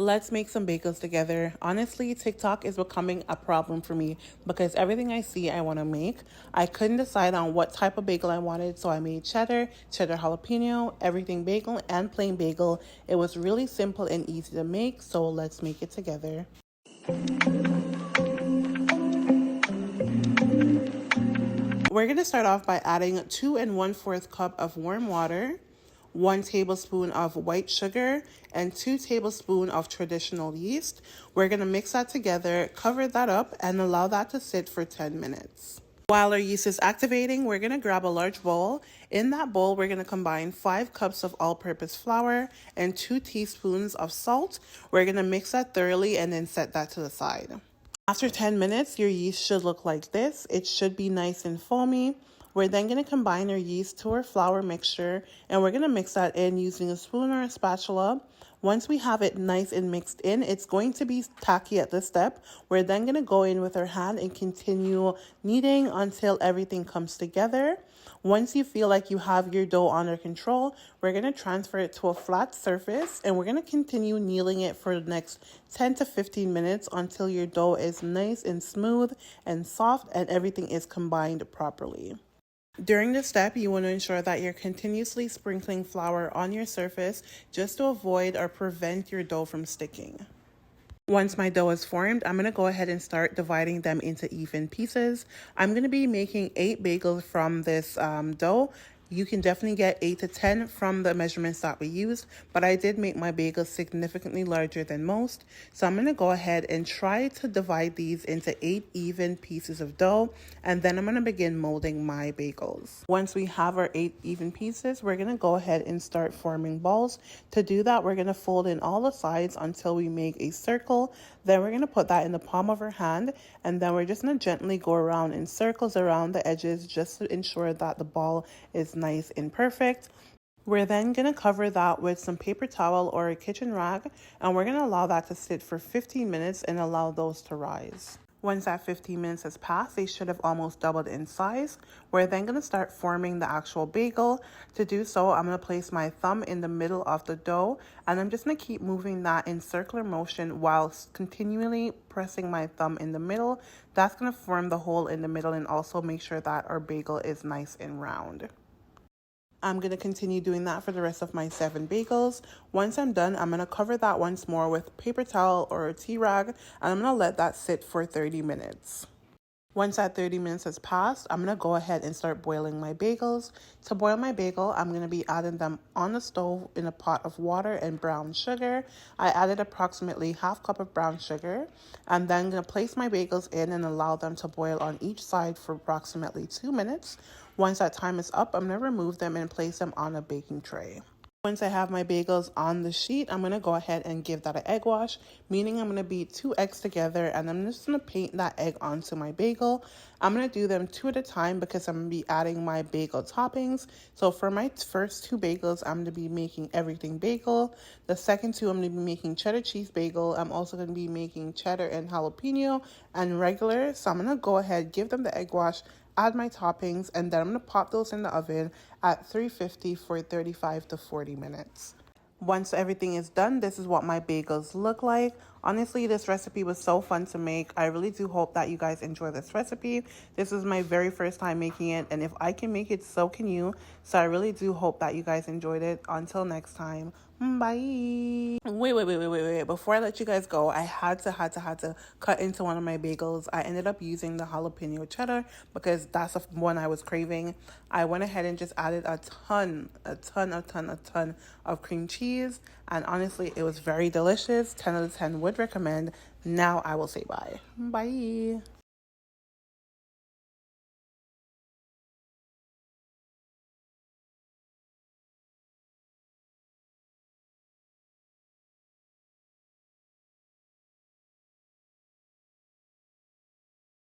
Let's make some bagels together. Honestly, TikTok is becoming a problem for me because everything I see I want to make. I couldn't decide on what type of bagel I wanted, so I made cheddar jalapeno, everything bagel, and plain bagel. It was really simple and easy to make, so let's make it together. We're going to start off by adding 2 1/4 cup of warm water, 1 tablespoon of white sugar, and 2 tablespoons of traditional yeast. We're going to mix that together, cover that up, and allow that to sit for 10 minutes. While our yeast is activating, we're going to grab a large bowl. In that bowl, we're going to combine 5 cups of all-purpose flour and 2 teaspoons of salt. We're going to mix that thoroughly and then set that to the side. After 10 minutes, your yeast should look like this. It should be nice and foamy. We're then going to combine our yeast to our flour mixture, and we're going to mix that in using a spoon or a spatula. Once we have it nice and mixed in, it's going to be tacky at this step. We're then going to go in with our hand and continue kneading until everything comes together. Once you feel like you have your dough under control, we're going to transfer it to a flat surface, and we're going to continue kneading it for the next 10 to 15 minutes until your dough is nice and smooth and soft and everything is combined properly. During this step, you want to ensure that you're continuously sprinkling flour on your surface just to avoid or prevent your dough from sticking. Once my dough is formed, I'm going to go ahead and start dividing them into even pieces. I'm going to be making 8 bagels from this dough. You can definitely get 8 to 10 from the measurements that we used, but I did make my bagels significantly larger than most. So I'm going to go ahead and try to divide these into 8 even pieces of dough, and then I'm going to begin molding my bagels. Once we have our 8 even pieces, we're going to go ahead and start forming balls. To do that, we're going to fold in all the sides until we make a circle. Then we're going to put that in the palm of our hand, and then we're just going to gently go around in circles around the edges just to ensure that the ball is nice and perfect. We're then going to cover that with some paper towel or a kitchen rag, and we're going to allow that to sit for 15 minutes and allow those to rise. Once that 15 minutes has passed, they should have almost doubled in size. We're then going to start forming the actual bagel. To do so, I'm going to place my thumb in the middle of the dough, and I'm just going to keep moving that in circular motion while continually pressing my thumb in the middle. That's going to form the hole in the middle and also make sure that our bagel is nice and round. I'm going to continue doing that for the rest of my 7 bagels. Once I'm done, I'm going to cover that once more with paper towel or a tea rag, and I'm going to let that sit for 30 minutes. Once that 30 minutes has passed, I'm going to go ahead and start boiling my bagels. To boil my bagel, I'm going to be adding them on the stove in a pot of water and brown sugar. I added approximately ½ cup of brown sugar. I'm then going to place my bagels in and allow them to boil on each side for approximately 2 minutes. Once that time is up, I'm going to remove them and place them on a baking tray. Once I have my bagels on the sheet, I'm going to go ahead and give that an egg wash, meaning I'm going to beat 2 eggs together, and I'm just going to paint that egg onto my bagel. I'm going to do them 2 at a time because I'm going to be adding my bagel toppings. So for my first 2 bagels, I'm going to be making everything bagel. The second 2, I'm going to be making cheddar cheese bagel. I'm also going to be making cheddar and jalapeno and regular. So I'm going to go ahead, give them the egg wash, add my toppings, and then I'm going to pop those in the oven at 350 for 35 to 40 minutes. Once everything is done, this is what my bagels look like. Honestly, this recipe was so fun to make. I really do hope that you guys enjoy this recipe. This is my very first time making it, and if I can make it, so can you. So I really do hope that you guys enjoyed it. Until next time, bye. Wait. Before I let you guys go, I had to cut into one of my bagels. I ended up using the jalapeno cheddar because that's the one I was craving. I went ahead and just added a ton of cream cheese, and honestly, it was very delicious. 10 out of 10 would recommend. Now I will say bye.